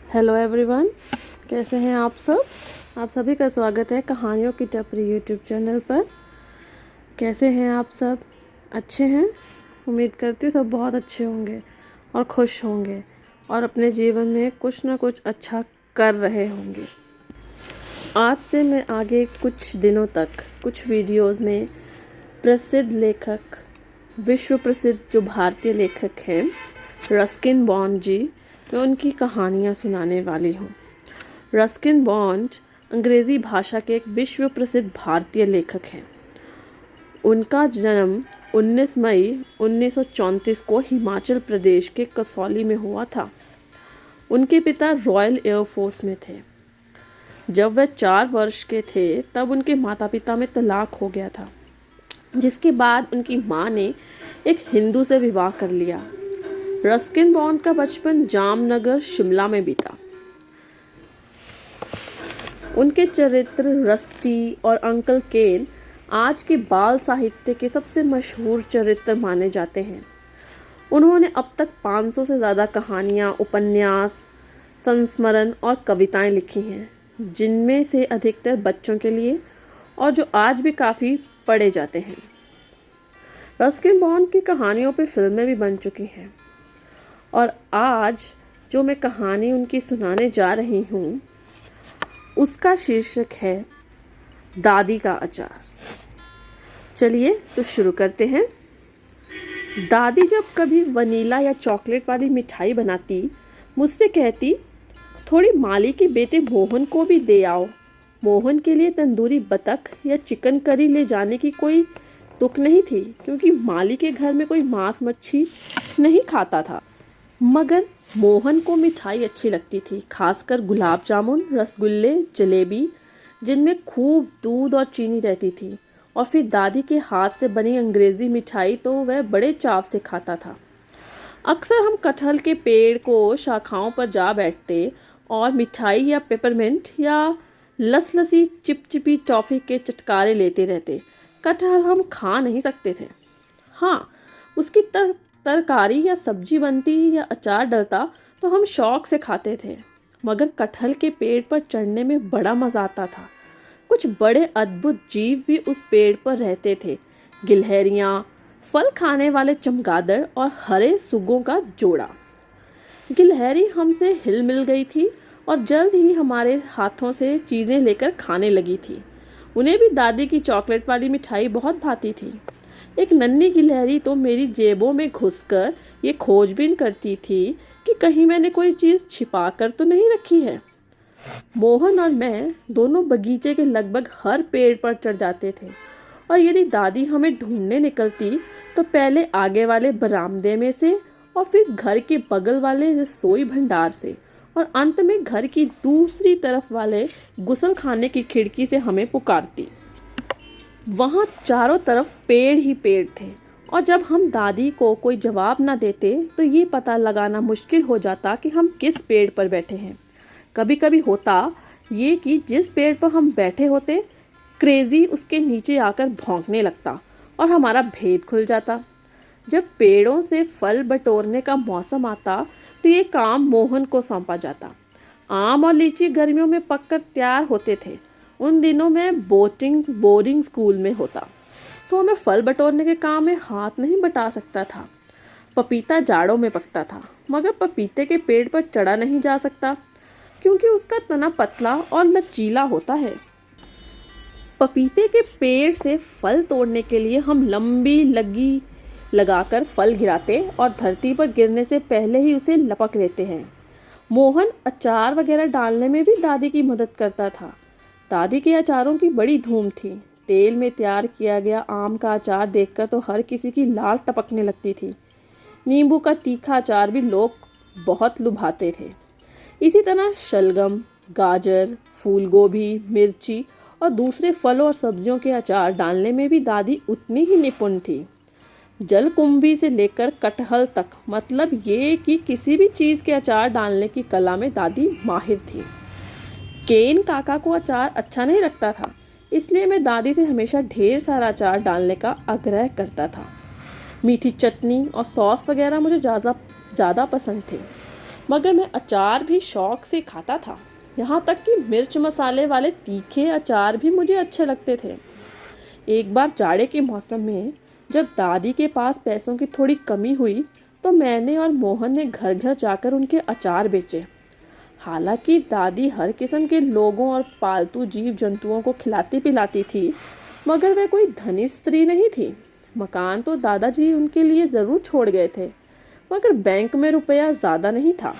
Hello everyone, कैसे हैं आप सब। आप सभी का स्वागत है कहानियों की टपरी यूट्यूब चैनल पर। कैसे हैं आप सब? अच्छे हैं? उम्मीद करती हूँ सब बहुत अच्छे होंगे और खुश होंगे और अपने जीवन में कुछ ना कुछ अच्छा कर रहे होंगे। आज से मैं आगे कुछ दिनों तक कुछ वीडियोस में प्रसिद्ध लेखक, विश्व प्रसिद्ध जो भारतीय लेखक हैं रस्किन बॉन्ड जी, मैं उनकी कहानियाँ सुनाने वाली हूँ। रस्किन बॉन्ड अंग्रेज़ी भाषा के एक विश्व प्रसिद्ध भारतीय लेखक हैं। उनका जन्म 19 मई 1934 को हिमाचल प्रदेश के कसौली में हुआ था। उनके पिता रॉयल एयरफोर्स में थे। जब वह 4 वर्ष के थे तब उनके माता पिता में तलाक हो गया था, जिसके बाद उनकी माँ ने एक हिंदू से विवाह कर लिया। रस्किन बॉन्ड का बचपन जामनगर, शिमला में बीता। उनके चरित्र रस्टी और अंकल केन आज के बाल साहित्य के सबसे मशहूर चरित्र माने जाते हैं। उन्होंने अब तक 500 से ज़्यादा कहानियाँ, उपन्यास, संस्मरण और कविताएं लिखी हैं, जिनमें से अधिकतर बच्चों के लिए और जो आज भी काफ़ी पढ़े जाते हैं। रस्किन बॉन्ड की कहानियों पर फिल्में भी बन चुकी हैं और आज जो मैं कहानी उनकी सुनाने जा रही हूँ उसका शीर्षक है दादी का अचार। चलिए तो शुरू करते हैं। दादी जब कभी वनीला या चॉकलेट वाली मिठाई बनाती, मुझसे कहती, थोड़ी माली के बेटे मोहन को भी दे आओ। मोहन के लिए तंदूरी बतख या चिकन करी ले जाने की कोई तुक नहीं थी, क्योंकि माली के घर में कोई मांस मच्छी नहीं खाता था। मगर मोहन को मिठाई अच्छी लगती थी, खासकर गुलाब जामुन, रसगुल्ले, जलेबी, जिनमें खूब दूध और चीनी रहती थी। और फिर दादी के हाथ से बनी अंग्रेज़ी मिठाई तो वह बड़े चाव से खाता था। अक्सर हम कटहल के पेड़ को शाखाओं पर जा बैठते और मिठाई या पेपरमिंट या लसलसी चिपचिपी टॉफ़ी के चटकारे लेते रहते। कटहल हम खा नहीं सकते थे। हाँ, उसकी तरकारी या सब्जी बनती या अचार डलता तो हम शौक से खाते थे। मगर कटहल के पेड़ पर चढ़ने में बड़ा मज़ा आता था। कुछ बड़े अद्भुत जीव भी उस पेड़ पर रहते थे। गिलहरियाँ, फल खाने वाले चमगादड़ और हरे सुग्गों का जोड़ा। गिलहरी हमसे हिल मिल गई थी और जल्द ही हमारे हाथों से चीज़ें लेकर खाने लगी थी। उन्हें भी दादी की चॉकलेट वाली मिठाई बहुत भाती थी। एक नन्ही गिलहरी तो मेरी जेबों में घुसकर ये खोजबीन करती थी कि कहीं मैंने कोई चीज़ छिपा कर तो नहीं रखी है। मोहन और मैं दोनों बगीचे के लगभग हर पेड़ पर चढ़ जाते थे, और यदि दादी हमें ढूंढने निकलती तो पहले आगे वाले बरामदे में से और फिर घर के बगल वाले रसोई भंडार से और अंत में घर की दूसरी तरफ वाले गुसल खाने की खिड़की से हमें पुकारती। वहाँ चारों तरफ पेड़ ही पेड़ थे, और जब हम दादी को कोई जवाब न देते तो ये पता लगाना मुश्किल हो जाता कि हम किस पेड़ पर बैठे हैं। कभी कभी होता ये कि जिस पेड़ पर हम बैठे होते, क्रेज़ी उसके नीचे आकर भौंकने लगता और हमारा भेद खुल जाता। जब पेड़ों से फल बटोरने का मौसम आता तो ये काम मोहन को सौंपा जाता। आम और लीची गर्मियों में पककर तैयार होते थे। उन दिनों मैं बोर्डिंग स्कूल में होता, तो मैं फल बटोरने के काम में हाथ नहीं बटा सकता था। पपीता जाड़ों में पकता था, मगर पपीते के पेड़ पर चढ़ा नहीं जा सकता, क्योंकि उसका तना पतला और लचीला होता है। पपीते के पेड़ से फल तोड़ने के लिए हम लंबी लगी लगाकर फल गिराते और धरती पर गिरने से पहले ही उसे लपक लेते हैं। मोहन अचार वगैरह डालने में भी दादी की मदद करता था। दादी के अचारों की बड़ी धूम थी। तेल में तैयार किया गया आम का अचार देखकर तो हर किसी की लाल टपकने लगती थी। नींबू का तीखा अचार भी लोग बहुत लुभाते थे। इसी तरह शलगम, गाजर, फूल गोभी, मिर्ची और दूसरे फलों और सब्जियों के अचार डालने में भी दादी उतनी ही निपुण थी। जलकुंभी से लेकर कटहल तक, मतलब ये कि किसी भी चीज़ के अचार डालने की कला में दादी माहिर थी। केन काका को अचार अच्छा नहीं लगता था, इसलिए मैं दादी से हमेशा ढेर सारा अचार डालने का आग्रह करता था। मीठी चटनी और सॉस वगैरह मुझे ज़्यादा पसंद थे। मगर मैं अचार भी शौक से खाता था। यहाँ तक कि मिर्च मसाले वाले तीखे अचार भी मुझे अच्छे लगते थे। एक बार जाड़े के मौसम में जब दादी के पास पैसों की थोड़ी कमी हुई तो मैंने और मोहन ने घर घर जाकर उनके अचार बेचे। हालांकि दादी हर किस्म के लोगों और पालतू जीव जंतुओं को खिलाती पिलाती थी, मगर वे कोई धनी स्त्री नहीं थी। मकान तो दादाजी उनके लिए ज़रूर छोड़ गए थे, मगर बैंक में रुपया ज़्यादा नहीं था।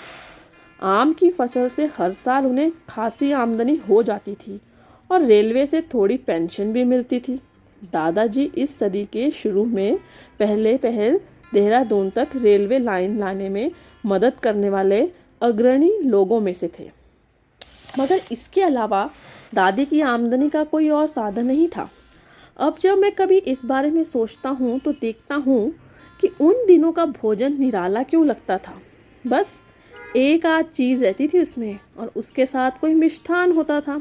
आम की फसल से हर साल उन्हें खासी आमदनी हो जाती थी और रेलवे से थोड़ी पेंशन भी मिलती थी। दादाजी इस सदी के शुरू में पहले देहरादून तक रेलवे लाइन लाने में मदद करने वाले अग्रणी लोगों में से थे। मगर इसके अलावा दादी की आमदनी का कोई और साधन नहीं था। अब जब मैं कभी इस बारे में सोचता हूँ तो देखता हूँ कि उन दिनों का भोजन निराला क्यों लगता था। बस एक आध चीज़ रहती थी उसमें और उसके साथ कोई मिष्ठान होता था।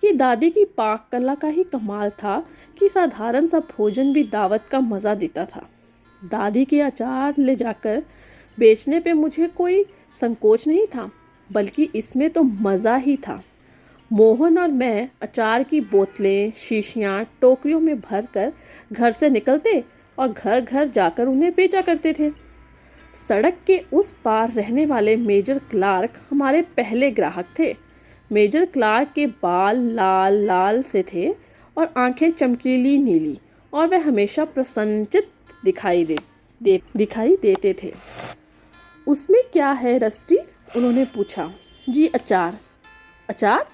ये दादी की पाक कला का ही कमाल था कि साधारण सा भोजन भी दावत का मज़ा देता था। दादी के अचार ले जाकर बेचने पे मुझे कोई संकोच नहीं था, बल्कि इसमें तो मज़ा ही था। मोहन और मैं अचार की बोतलें, शीशियाँ टोकरियों में भरकर घर से निकलते और घर घर जाकर उन्हें बेचा करते थे। सड़क के उस पार रहने वाले मेजर क्लार्क हमारे पहले ग्राहक थे। मेजर क्लार्क के बाल लाल लाल से थे और आंखें चमकीली नीली, और वह हमेशा प्रसन्नचित्त दिखाई देते थे। उसमें क्या है रस्टी? उन्होंने पूछा। जी अचार। अचार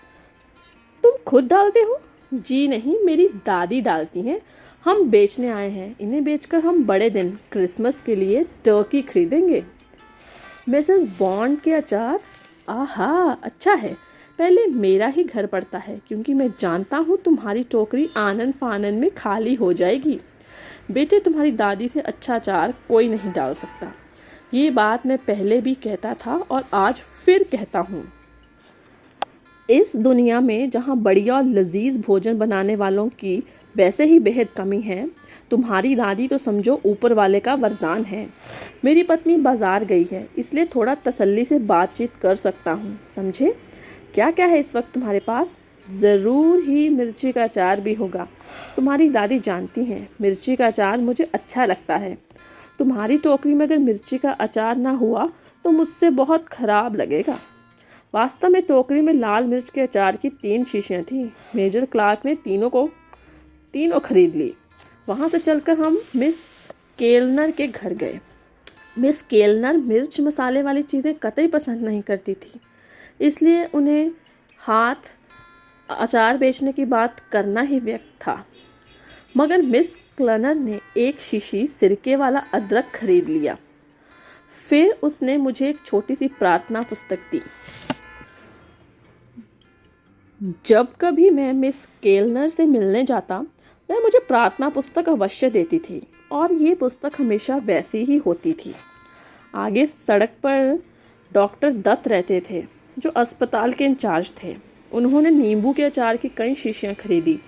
तुम खुद डालते हो? जी नहीं, मेरी दादी डालती हैं। हम बेचने आए हैं। इन्हें बेचकर हम बड़े दिन क्रिसमस के लिए टर्की खरीदेंगे। मिसेस बॉन्ड के अचार? आहा, अच्छा है। पहले मेरा ही घर पड़ता है, क्योंकि मैं जानता हूँ तुम्हारी टोकरी आनन फानन में खाली हो जाएगी। बेटे, तुम्हारी दादी से अच्छा अचार कोई नहीं डाल सकता। ये बात मैं पहले भी कहता था और आज फिर कहता हूँ। इस दुनिया में जहाँ बढ़िया और लजीज भोजन बनाने वालों की वैसे ही बेहद कमी है, तुम्हारी दादी तो समझो ऊपर वाले का वरदान है। मेरी पत्नी बाजार गई है, इसलिए थोड़ा तसल्ली से बातचीत कर सकता हूँ, समझे? क्या क्या है इस वक्त तुम्हारे पास? ज़रूर ही मिर्ची का अचार भी होगा। तुम्हारी दादी जानती हैं मिर्ची का अचार मुझे अच्छा लगता है। तुम्हारी टोकरी में अगर मिर्ची का अचार ना हुआ तो मुझसे बहुत ख़राब लगेगा। वास्तव में टोकरी में लाल मिर्च के अचार की 3 शीशियाँ थीं। मेजर क्लार्क ने तीनों खरीद ली। वहाँ से चलकर हम मिस केलनर के घर गए। मिस केलनर मिर्च मसाले वाली चीज़ें कतई पसंद नहीं करती थी, इसलिए उन्हें हाथ अचार बेचने की बात करना ही व्यर्थ था। मगर मिस क्लनर ने एक शीशी सिरके वाला अदरक खरीद लिया। फिर उसने मुझे एक छोटी सी प्रार्थना पुस्तक दी। जब कभी मैं मिस केलनर से मिलने जाता, वह मुझे प्रार्थना पुस्तक अवश्य देती थी, और ये पुस्तक हमेशा वैसी ही होती थी। आगे सड़क पर डॉक्टर दत्त रहते थे, जो अस्पताल के इंचार्ज थे। उन्होंने नींबू के अचार की कई शीशियाँ खरीदी।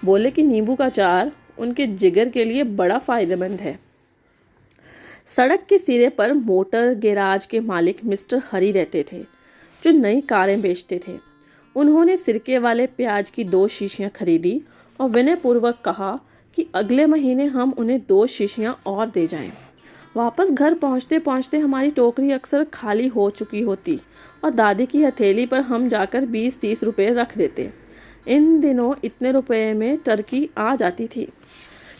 बोले कि नींबू का अचार उनके जिगर के लिए बड़ा फ़ायदेमंद है। सड़क के सिरे पर मोटर गैराज के मालिक मिस्टर हरी रहते थे, जो नई कारें बेचते थे। उन्होंने सिरके वाले प्याज की 2 शीशियाँ खरीदी और विनयपूर्वक कहा कि अगले महीने हम उन्हें 2 शीशियाँ और दे जाएं। वापस घर पहुँचते पहुँचते हमारी टोकरी अक्सर खाली हो चुकी होती और दादी की हथेली पर हम जाकर 20-30 रुपये रख देते। इन दिनों इतने रुपए में टर्की आ जाती थी।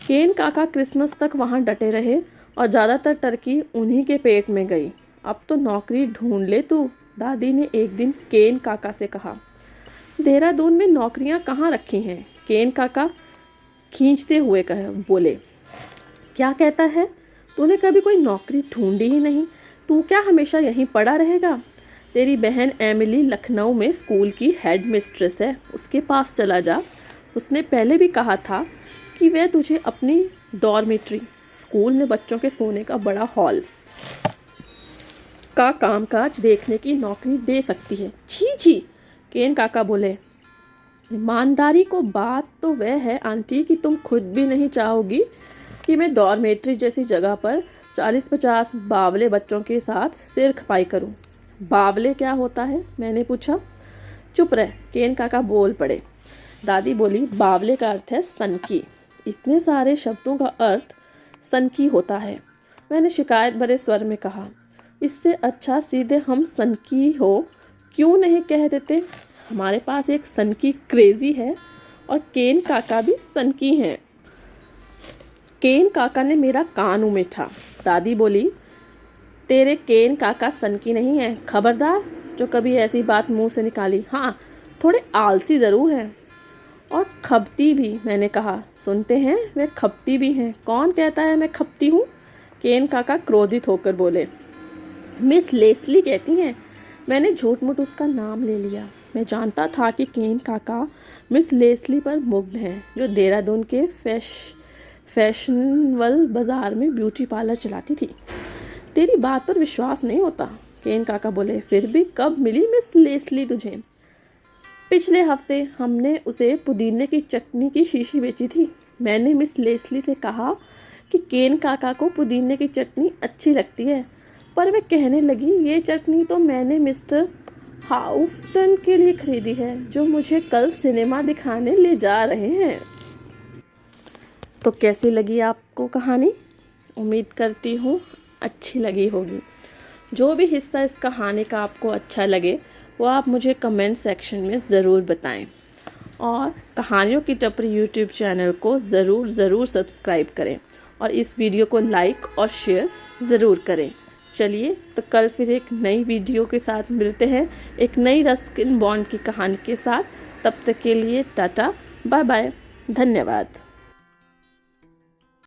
केन काका क्रिसमस तक वहाँ डटे रहे और ज़्यादातर टर्की उन्हीं के पेट में गई। अब तो नौकरी ढूंढ ले तू, दादी ने एक दिन केन काका से कहा। देहरादून में नौकरियाँ कहाँ रखी हैं? केन काका खींचते हुए बोले। क्या कहता है? तूने कभी कोई नौकरी ढूंढी ही नहीं। तू क्या हमेशा यहीं पड़ा रहेगा? तेरी बहन एमिली लखनऊ में स्कूल की हेड मिस्ट्रेस है, उसके पास चला जा। उसने पहले भी कहा था कि वह तुझे अपनी डॉर्मेट्री, स्कूल में बच्चों के सोने का बड़ा हॉल का कामकाज देखने की नौकरी दे सकती है। छी छी, केन काका बोले। ईमानदारी को बात तो वह है आंटी कि तुम खुद भी नहीं चाहोगी कि मैं डॉर्मेट्री जैसी जगह पर 40-50 बावले बच्चों के साथ सिर खपाई करूं। बावले क्या होता है? मैंने पूछा। चुप रह, केन काका बोल पड़े। दादी बोली, बावले का अर्थ है सनकी। इतने सारे शब्दों का अर्थ सनकी होता है। मैंने शिकायत भरे स्वर में कहा, इससे अच्छा सीधे हम सनकी हो क्यों नहीं कह देते? हमारे पास एक सनकी क्रेजी है और केन काका भी सनकी हैं। केन काका ने मेरा कान उमेठा। दादी बोली, तेरे केन काका सनकी नहीं है, खबरदार जो कभी ऐसी बात मुंह से निकाली। हाँ, थोड़े आलसी ज़रूर हैं और खपती भी। मैंने कहा, सुनते हैं, वे खपती भी हैं। कौन कहता है मैं खपती हूँ? केन काका क्रोधित होकर बोले, मिस लेस्ली कहती हैं। मैंने झूठ मूठ उसका नाम ले लिया। मैं जानता था कि केन काका मिस लेस्ली पर मुग्ध हैं, जो देहरादून के फैशनेबल बाज़ार में ब्यूटी पार्लर चलाती थी। तेरी बात पर विश्वास नहीं होता, केन काका बोले। फिर भी कब मिली मिस लेस्ली तुझे? पिछले हफ्ते हमने उसे पुदीने की चटनी की शीशी बेची थी। मैंने मिस लेस्ली से कहा कि केन काका को पुदीने की चटनी अच्छी लगती है, पर वे कहने लगी, ये चटनी तो मैंने मिस्टर हाउफ्टन के लिए खरीदी है, जो मुझे कल सिनेमा दिखाने ले जा रहे हैं। तो कैसी लगी आपको कहानी? उम्मीद करती हूँ अच्छी लगी होगी। जो भी हिस्सा इस कहानी का आपको अच्छा लगे वो आप मुझे कमेंट सेक्शन में ज़रूर बताएं और कहानियों की टपरी यूट्यूब चैनल को ज़रूर सब्सक्राइब करें और इस वीडियो को लाइक और शेयर ज़रूर करें। चलिए, तो कल फिर एक नई वीडियो के साथ मिलते हैं, एक नई रस्किन बॉन्ड की कहानी के साथ। तब तक के लिए टाटा, बाय बाय, धन्यवाद।